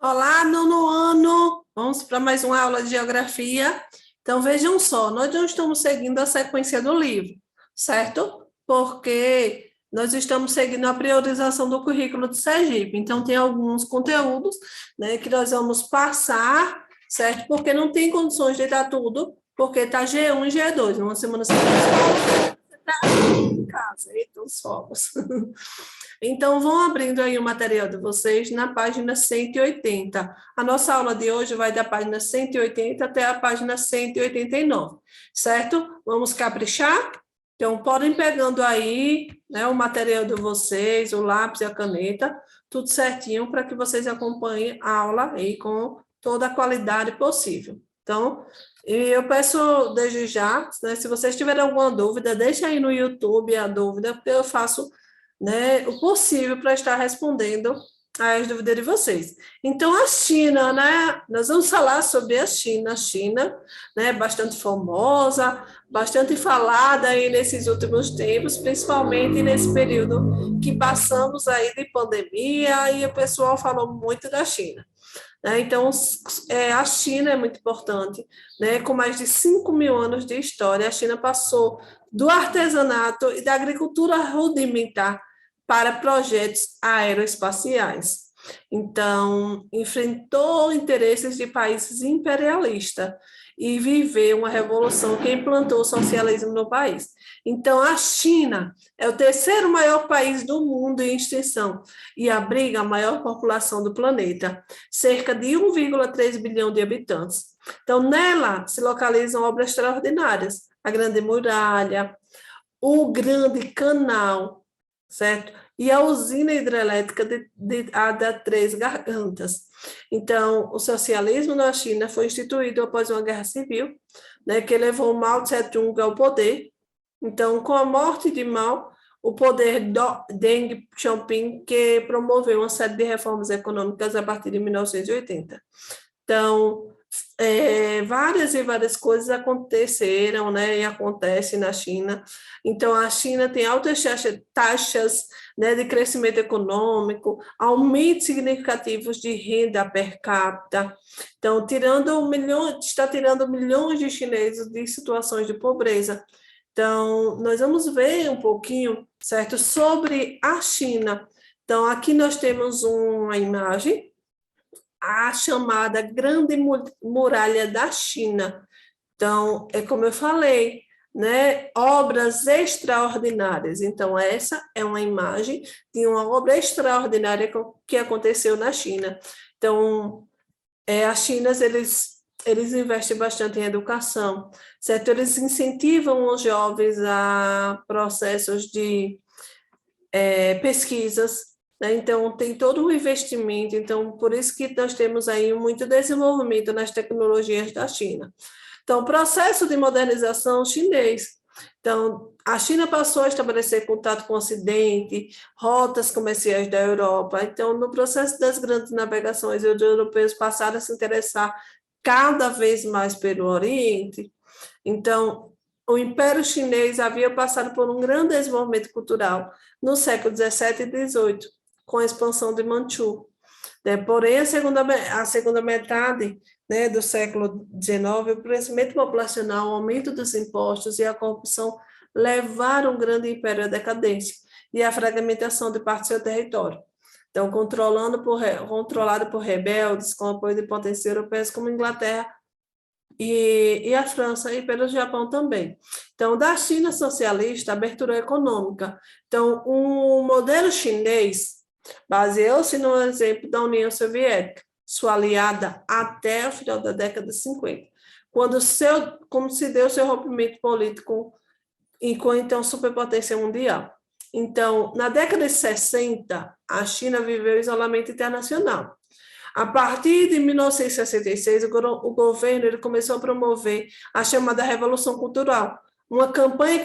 Olá, nono ano! Vamos para mais uma aula de geografia. Então, vejam só, nós não estamos seguindo a sequência do livro, certo? Porque nós estamos seguindo a priorização do currículo de Sergipe. Então, tem alguns conteúdos, né, que nós vamos passar, certo? Porque não tem condições de dar tudo, porque está G1 e G2. Numa semana sem escola, você está em casa, eita, os fogos. Então, vão abrindo aí o material de vocês na página 180. A nossa aula de hoje vai da página 180 até a página 189, certo? Vamos caprichar? Então, podem pegando aí, né, o material de vocês, o lápis e a caneta, tudo certinho para que vocês acompanhem a aula aí com toda a qualidade possível. Então, eu peço desde já, né, se vocês tiverem alguma dúvida, deixa aí no YouTube a dúvida, porque eu faço, né, o possível para estar respondendo às dúvidas de vocês. Então, a China, né, nós vamos falar sobre a China, né, bastante famosa, bastante falada aí nesses últimos tempos, principalmente nesse período que passamos aí de pandemia, e o pessoal falou muito da China. Né? Então, a China é muito importante, né? Com mais de 5 mil anos de história, a China passou do artesanato e da agricultura rudimentar para projetos aeroespaciais. Então, enfrentou interesses de países imperialistas e viveu uma revolução que implantou o socialismo no país. Então, a China é o terceiro maior país do mundo em extensão e abriga a maior população do planeta, cerca de 1,3 bilhão de habitantes. Então, nela se localizam obras extraordinárias, a Grande Muralha, o Grande Canal, certo? E a usina hidrelétrica da Três Gargantas. Então, o socialismo na China foi instituído após uma guerra civil, né, que levou Mao Tse-tung ao poder. Então, com a morte de Mao, o poder de Deng Xiaoping, que promoveu uma série de reformas econômicas a partir de 1980. Então, várias e várias coisas aconteceram, né, e acontecem na China. Então, a China tem altas taxas, né, de crescimento econômico, aumentos significativos de renda per capita. Então, está tirando milhões de chineses de situações de pobreza. Então, nós vamos ver um pouquinho, certo, sobre a China. Então, aqui nós temos uma imagem, a chamada Grande Muralha da China. Então, é como eu falei, né? Obras extraordinárias. Então, essa é uma imagem de uma obra extraordinária que aconteceu na China. Então, a China, eles investem bastante em educação, certo? Eles incentivam os jovens a processos de pesquisas, né? Então, tem todo um investimento, então, por isso que nós temos aí muito desenvolvimento nas tecnologias da China. Então, o processo de modernização chinês. Então, a China passou a estabelecer contato com o Ocidente, rotas comerciais da Europa. Então, no processo das grandes navegações, os europeus passaram a se interessar cada vez mais pelo Oriente. Então, o Império Chinês havia passado por um grande desenvolvimento cultural no século XVII e XVIII, com a expansão de Manchu. Porém, a segunda metade, né, do século XIX, o crescimento populacional, o aumento dos impostos e a corrupção levaram o grande império à decadência e à fragmentação de parte do seu território. Então, controlado por rebeldes, com apoio de potências europeias como a Inglaterra e a França e pelo Japão também. Então, da China socialista, abertura econômica. Então, o modelo chinês baseou-se no exemplo da União Soviética, sua aliada até o final da década de 50, como se deu seu rompimento político com então superpotência mundial. Então, na década de 60, a China viveu isolamento internacional. A partir de 1966, o governo ele começou a promover a chamada Revolução Cultural, uma campanha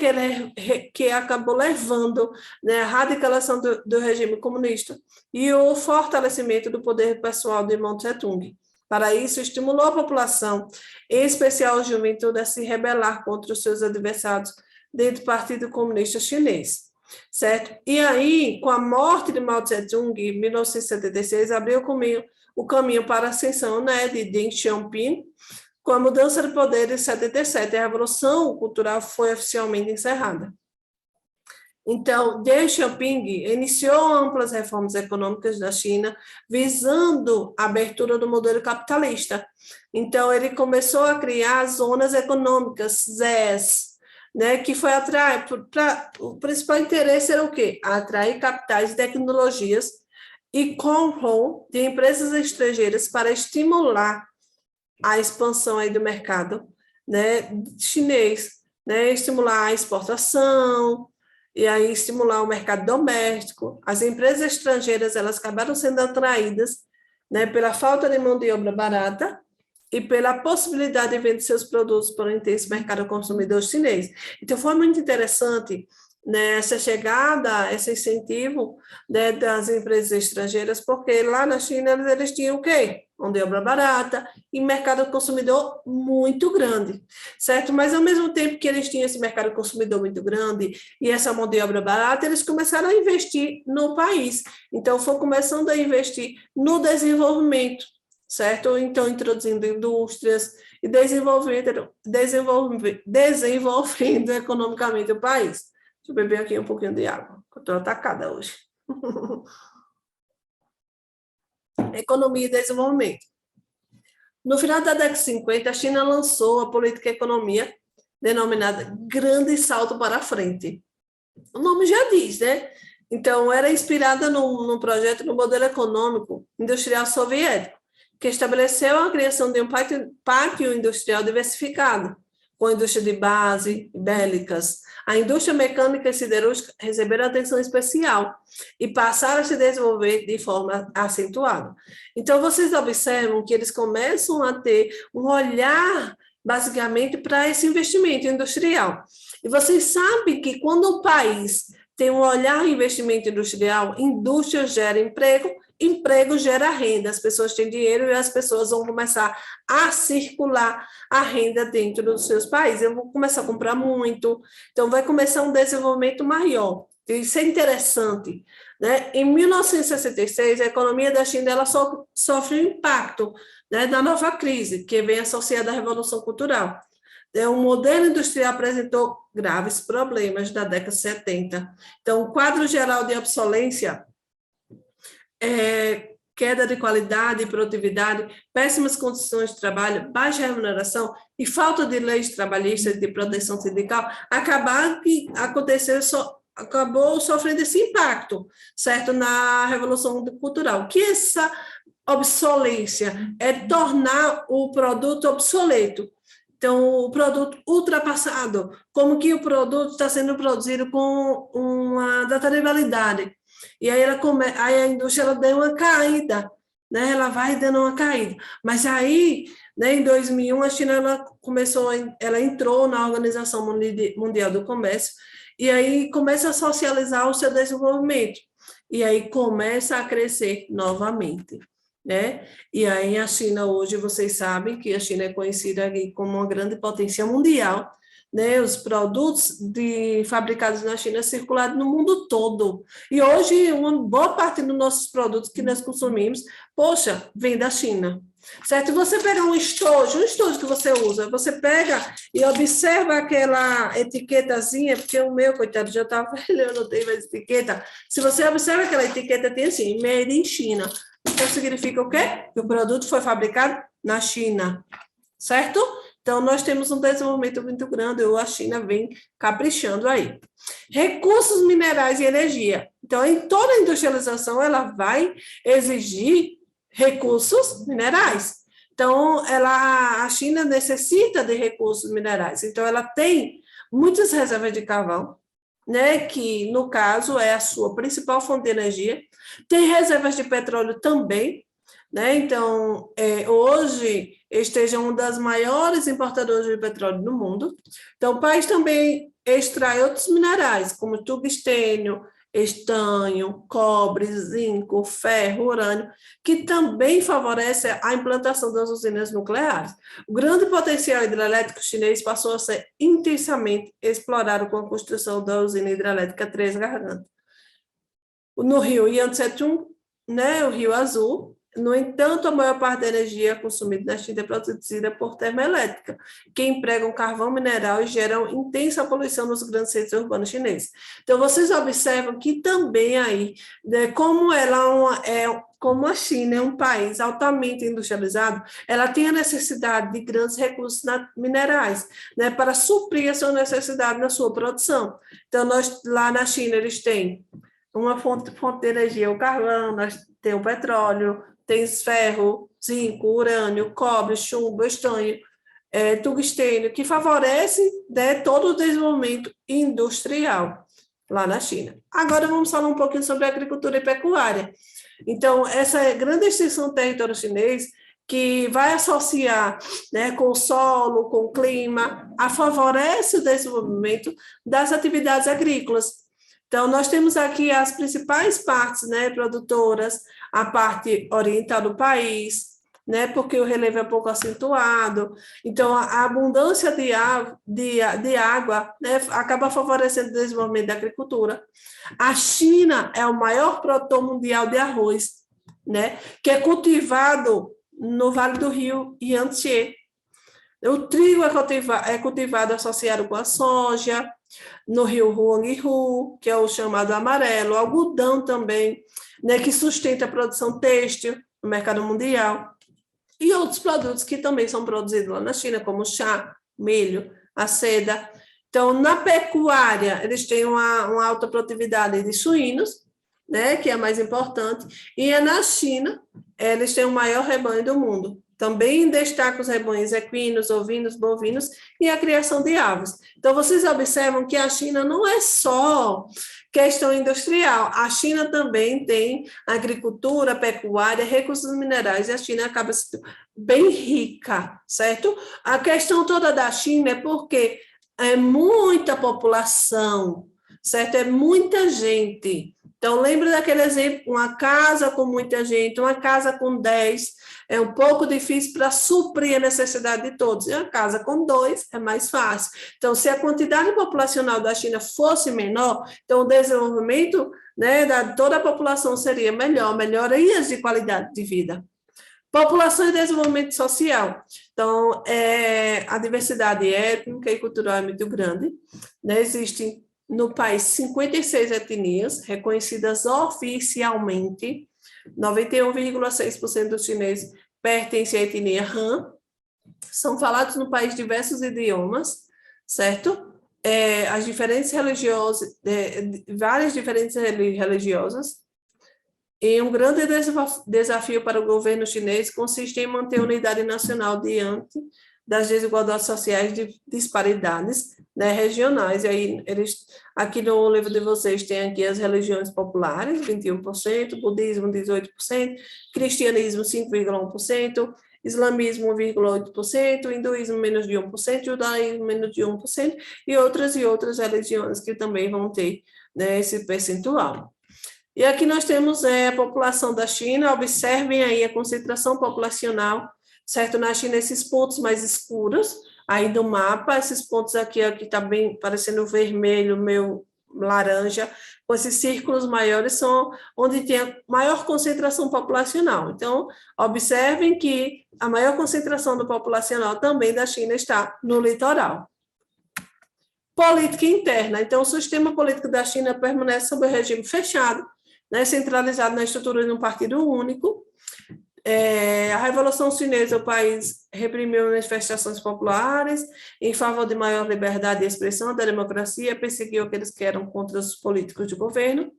que acabou levando, né, a radicalização do regime comunista e o fortalecimento do poder pessoal de Mao Tse-tung. Para isso, estimulou a população, em especial a juventude, a se rebelar contra os seus adversários dentro do Partido Comunista Chinês. Certo? E aí, com a morte de Mao Tse-tung, em 1976, abriu o caminho o caminho para a ascensão, né, de Deng Xiaoping, com a mudança de poder em 77, a Revolução Cultural foi oficialmente encerrada. Então, Deng Xiaoping iniciou amplas reformas econômicas da China, visando a abertura do modelo capitalista. Então, ele começou a criar zonas econômicas, ZES, né, que foi atrair, o principal interesse era o quê? Atrair capitais e tecnologias e comprou de empresas estrangeiras para estimular a expansão aí do mercado, né, chinês, né, estimular a exportação, e aí estimular o mercado doméstico. As empresas estrangeiras, elas acabaram sendo atraídas, né, pela falta de mão de obra barata e pela possibilidade de vender seus produtos para o intenso mercado consumidor chinês. Então, foi muito interessante, né, essa chegada, esse incentivo, né, das empresas estrangeiras, porque lá na China eles tinham o quê? Mão de obra barata e mercado consumidor muito grande, certo? Mas, ao mesmo tempo que eles tinham esse mercado consumidor muito grande e essa mão de obra barata, eles começaram a investir no país. Então, foi começando a investir no desenvolvimento, certo? Então, introduzindo indústrias e desenvolvendo economicamente o país. Deixa eu beber aqui um pouquinho de água, que eu estou atacada hoje. Economia e desenvolvimento. No final da década de 50, a China lançou a política de economia denominada Grande Salto para a Frente. O nome já diz, né? Então, era inspirada num projeto no modelo econômico industrial soviético, que estabeleceu a criação de um pátio industrial diversificado, com a indústria de base, bélicas. A indústria mecânica e siderúrgica receberam atenção especial e passaram a se desenvolver de forma acentuada. Então, vocês observam que eles começam a ter um olhar, basicamente, para esse investimento industrial. E vocês sabem que quando o país tem um olhar em investimento industrial, indústria gera emprego, emprego gera renda, as pessoas têm dinheiro e as pessoas vão começar a circular a renda dentro dos seus países. Eu vou começar a comprar muito, então vai começar um desenvolvimento maior. Isso é interessante, né? Em 1966, a economia da China ela sofre um impacto, né, da nova crise, que vem associada à Revolução Cultural. O modelo industrial apresentou graves problemas na década de 70. Então, o quadro geral de obsolência, queda de qualidade e produtividade, péssimas condições de trabalho, baixa remuneração e falta de leis trabalhistas de proteção sindical, acabou sofrendo esse impacto, certo? Na Revolução Cultural. Que essa obsolência é tornar o produto obsoleto. Então, o produto ultrapassado, como que o produto está sendo produzido com uma data de validade. E aí, aí a indústria ela deu uma caída, né? Ela vai dando uma caída. Mas aí, né, em 2001, a China ela entrou na Organização Mundial do Comércio e aí começa a socializar o seu desenvolvimento. E aí começa a crescer novamente, né? E aí a China hoje, vocês sabem que a China é conhecida como uma grande potência mundial, né? Os produtos fabricados na China circulados no mundo todo. E hoje, uma boa parte dos nossos produtos que nós consumimos, poxa, vem da China. Certo? E você pega um estojo que você usa, você pega e observa aquela etiquetazinha, porque o meu, coitado, já está velho, eu não tenho mais etiqueta. Se você observa aquela etiqueta, tem assim, made in China. Então, significa o quê? Que o produto foi fabricado na China, certo? Então, nós temos um desenvolvimento muito grande, a China vem caprichando aí. Recursos minerais e energia. Então, em toda a industrialização, ela vai exigir recursos minerais. Então, a China necessita de recursos minerais. Então, ela tem muitas reservas de carvão, né, que, no caso, é a sua principal fonte de energia. Tem reservas de petróleo também, né? Então, hoje, esteja uma das maiores importadoras de petróleo no mundo. Então, o país também extrai outros minerais, como tungstênio, estanho, cobre, zinco, ferro, urânio, que também favorece a implantação das usinas nucleares. O grande potencial hidrelétrico chinês passou a ser intensamente explorado com a construção da usina hidrelétrica Três Gargantas. No rio Yangtze, né, o Rio Azul, No entanto, a maior parte da energia consumida na China é produzida por termoelétrica, que empregam carvão mineral e geram intensa poluição nos grandes centros urbanos chineses. Então, vocês observam que também aí, né, como a China é um país altamente industrializado, ela tem a necessidade de grandes recursos minerais, né, para suprir a sua necessidade na sua produção. Então, lá na China, eles têm uma fonte de energia, o carvão, nós temos o petróleo, tem ferro, zinco, urânio, cobre, chumbo, estanho, tungstênio, que favorece, né, todo o desenvolvimento industrial lá na China. Agora vamos falar um pouquinho sobre agricultura e pecuária. Então, essa grande extensão do território chinês, que vai associar, né, com o solo, com o clima, favorece o desenvolvimento das atividades agrícolas. Então, nós temos aqui as principais partes, né, produtoras, a parte oriental do país, né, porque o relevo é pouco acentuado, então a abundância de água, né, acaba favorecendo o desenvolvimento da agricultura. A China é o maior produtor mundial de arroz, né, que é cultivado no Vale do Rio Yangtze. O trigo é cultivado associado com a soja, no rio Huanghe, que é o chamado amarelo, o algodão também, né, que sustenta a produção têxtil no mercado mundial, e outros produtos que também são produzidos lá na China, como o chá, milho, a seda. Então, na pecuária, eles têm uma alta produtividade de suínos, né, que é a mais importante, e na China, eles têm o maior rebanho do mundo. Também destaca os rebanhos equinos, ovinos, bovinos e a criação de aves. Então, vocês observam que a China não é só questão industrial, a China também tem agricultura, pecuária, recursos minerais, e a China acaba sendo bem rica, certo? A questão toda da China é porque é muita população, certo? É muita gente. Então, lembra daquele exemplo, uma casa com muita gente, uma casa com 10, é um pouco difícil para suprir a necessidade de todos. E uma casa com 2 é mais fácil. Então, se a quantidade populacional da China fosse menor, então o desenvolvimento, né, da toda a população seria melhor, melhorias de qualidade de vida. População e desenvolvimento social. Então, a diversidade étnica e cultural é muito grande, né? Existem no país 56 etnias reconhecidas oficialmente, 91,6% dos chineses pertencem à etnia Han, são falados no país diversos idiomas, certo? As diferentes religiosas, várias diferentes religiosas, e um grande desafio para o governo chinês consiste em manter a unidade nacional diante das desigualdades sociais de disparidades, né, regionais. E aí, aqui no livro de vocês tem aqui as religiões populares, 21%, budismo, 18%, cristianismo, 5,1%, islamismo, 1,8%, hinduísmo, menos de 1%, judaísmo, menos de 1%, e outras religiões que também vão ter, né, esse percentual. E aqui nós temos a população da China, observem aí a concentração populacional, certo? Na China, esses pontos mais escuros, aí do mapa, esses pontos aqui que está bem parecendo vermelho, meio laranja, com esses círculos maiores são onde tem a maior concentração populacional. Então, observem que a maior concentração do populacional também da China está no litoral. Política interna. Então, o sistema político da China permanece sob o regime fechado, né, centralizado na estrutura de um partido único. A Revolução Chinesa, o país reprimiu manifestações populares em favor de maior liberdade de expressão, da democracia, perseguiu aqueles que eram contra os políticos de governo.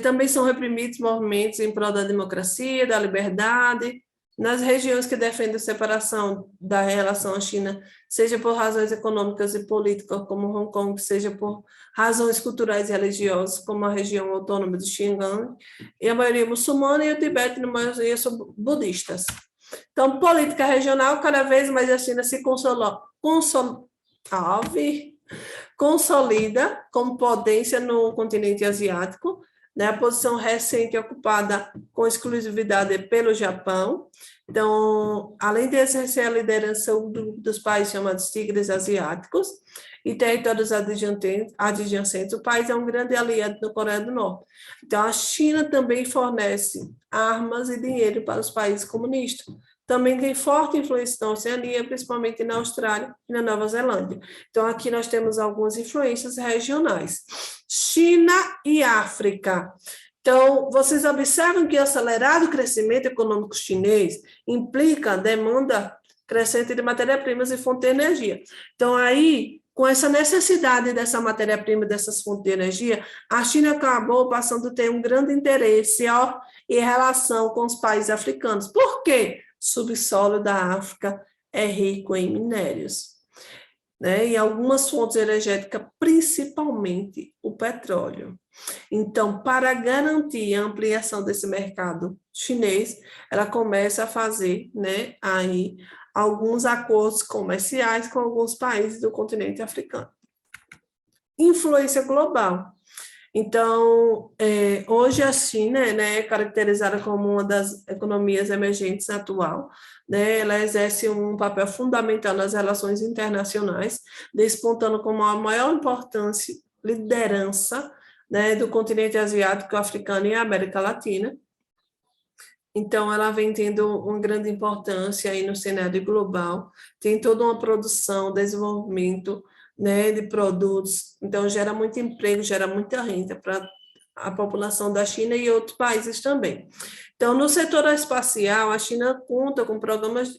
Também são reprimidos movimentos em prol da democracia, da liberdade. Nas regiões que defendem a separação da relação à China, seja por razões econômicas e políticas, como Hong Kong, seja por razões culturais e religiosas, como a região autônoma de Xinjiang, e a maioria muçulmana, e o Tibete, na maioria, são budistas. Então, política regional, cada vez mais a China se consolida como potência no continente asiático, né? A posição recente ocupada com exclusividade pelo Japão, Então, além de exercer a liderança dos países chamados tigres asiáticos e territórios adjacentes, o país é um grande aliado da Coreia do Norte. Então, a China também fornece armas e dinheiro para os países comunistas. Também tem forte influência na Oceania, principalmente na Austrália e na Nova Zelândia. Então, aqui nós temos algumas influências regionais. China e África. Então, vocês observam que o acelerado crescimento econômico chinês implica demanda crescente de matérias-primas e fontes de energia. Então, aí, com essa necessidade dessa matéria-prima, dessas fontes de energia, a China acabou passando a ter um grande interesse em relação com os países africanos. Por quê? O subsolo da África é rico em minérios, né? E algumas fontes energéticas, principalmente o petróleo. Então, para garantir a ampliação desse mercado chinês, ela começa a fazer, né, aí alguns acordos comerciais com alguns países do continente africano. Influência global. Então, hoje a China, né, é caracterizada como uma das economias emergentes atual, né, ela exerce um papel fundamental nas relações internacionais, despontando como a maior importância, liderança, né, do continente asiático, africano e América Latina. Então, ela vem tendo uma grande importância aí no cenário global, tem toda uma produção, desenvolvimento, né, de produtos, então gera muito emprego, gera muita renda para a população da China e outros países também. Então, no setor espacial, a China conta com programas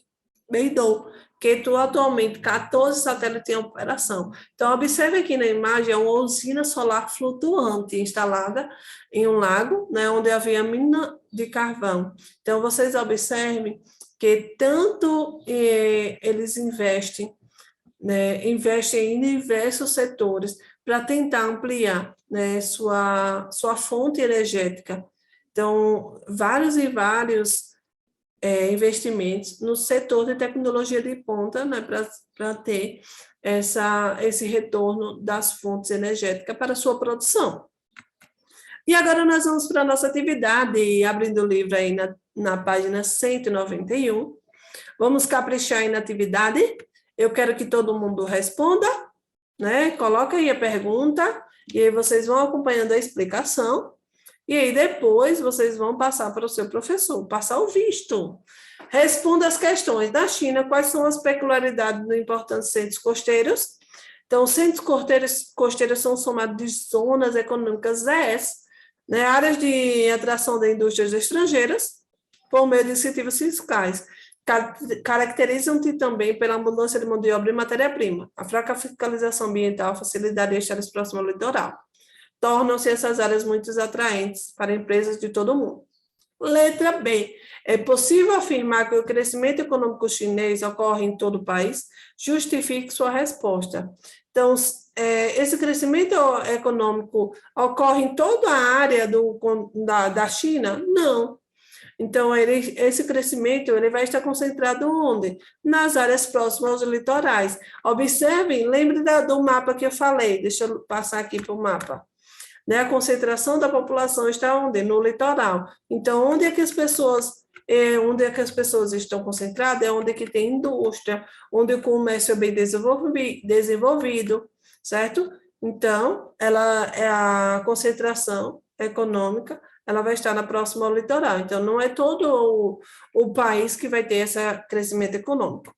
Beidou, que atualmente 14 satélites em operação. Então, observe aqui na imagem, é uma usina solar flutuante instalada em um lago, né, onde havia mina de carvão. Então, vocês observem que tanto eles investem, né, investem em diversos setores para tentar ampliar, né, sua fonte energética. Então, vários e vários investimentos no setor de tecnologia de ponta, né, para ter esse retorno das fontes energéticas para a sua produção. E agora nós vamos para a nossa atividade, abrindo o livro aí na página 191. Vamos caprichar aí na atividade. Eu quero que todo mundo responda, né? Coloca aí a pergunta, e aí vocês vão acompanhando a explicação. E aí depois vocês vão passar para o seu professor, passar o visto. Responda as questões da China, quais são as peculiaridades dos importantes centros costeiros. Então, os centros costeiros são somados de zonas econômicas ZES, né, áreas de atração de indústrias estrangeiras, por meio de incentivos fiscais. Caracterizam-se também pela abundância de mão de obra e matéria-prima, a fraca fiscalização ambiental, a facilidade de estar próximo ao litoral. Tornam-se essas áreas muito atraentes para empresas de todo o mundo. Letra B. É possível afirmar que o crescimento econômico chinês ocorre em todo o país? Justifique sua resposta. Então, esse crescimento econômico ocorre em toda a área da China? Não. Então, esse crescimento ele vai estar concentrado onde? Nas áreas próximas aos litorais. Observem, lembre do mapa que eu falei. Deixa eu passar aqui para o mapa. Né? A concentração da população está onde? No litoral. Então, onde é que as pessoas estão concentradas? É onde que tem indústria, onde o comércio é bem desenvolvido, certo? Então, a concentração econômica, ela vai estar na próxima ao litoral. Então, não é todo o país que vai ter esse crescimento econômico.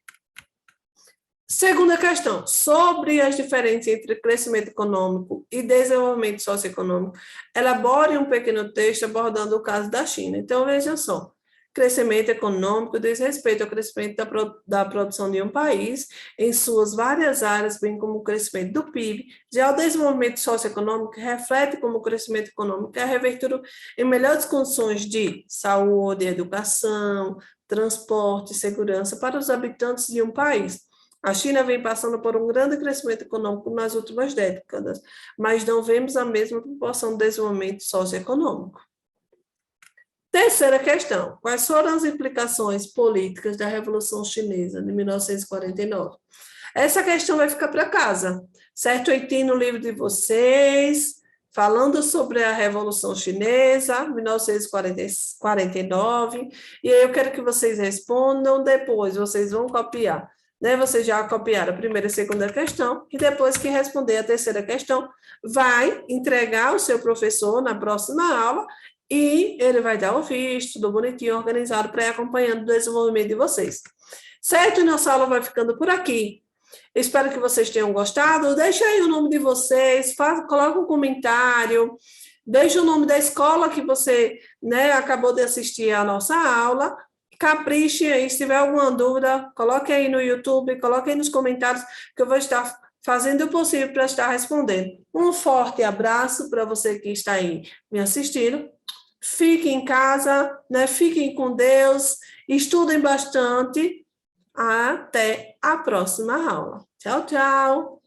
Segunda questão, sobre as diferenças entre crescimento econômico e desenvolvimento socioeconômico, elabore um pequeno texto abordando o caso da China. Então, veja só, crescimento econômico diz respeito ao crescimento da produção de um país em suas várias áreas, bem como o crescimento do PIB. Já o desenvolvimento socioeconômico reflete como o crescimento econômico é revertido em melhores condições de saúde, educação, transporte e segurança para os habitantes de um país. A China vem passando por um grande crescimento econômico nas últimas décadas, mas não vemos a mesma proporção de desenvolvimento socioeconômico. Terceira questão, quais foram as implicações políticas da Revolução Chinesa de 1949? Essa questão vai ficar para casa, certo? Eu tenho no livro de vocês, falando sobre a Revolução Chinesa, 1949, e aí eu quero que vocês respondam depois, vocês vão copiar, né? Vocês já copiaram a primeira e a segunda questão, e depois que responder a terceira questão, vai entregar ao seu professor na próxima aula, e ele vai dar o visto, tudo bonitinho, organizado, para ir acompanhando o desenvolvimento de vocês. Certo? E nossa aula vai ficando por aqui. Espero que vocês tenham gostado. Deixa aí o nome de vocês, coloca um comentário, deixa o nome da escola que você, né, acabou de assistir a nossa aula. Capriche aí, se tiver alguma dúvida, coloque aí no YouTube, coloque aí nos comentários, que eu vou estar fazendo o possível para estar respondendo. Um forte abraço para você que está aí me assistindo. Fiquem em casa, né? Fiquem com Deus, estudem bastante. Até a próxima aula. Tchau, tchau!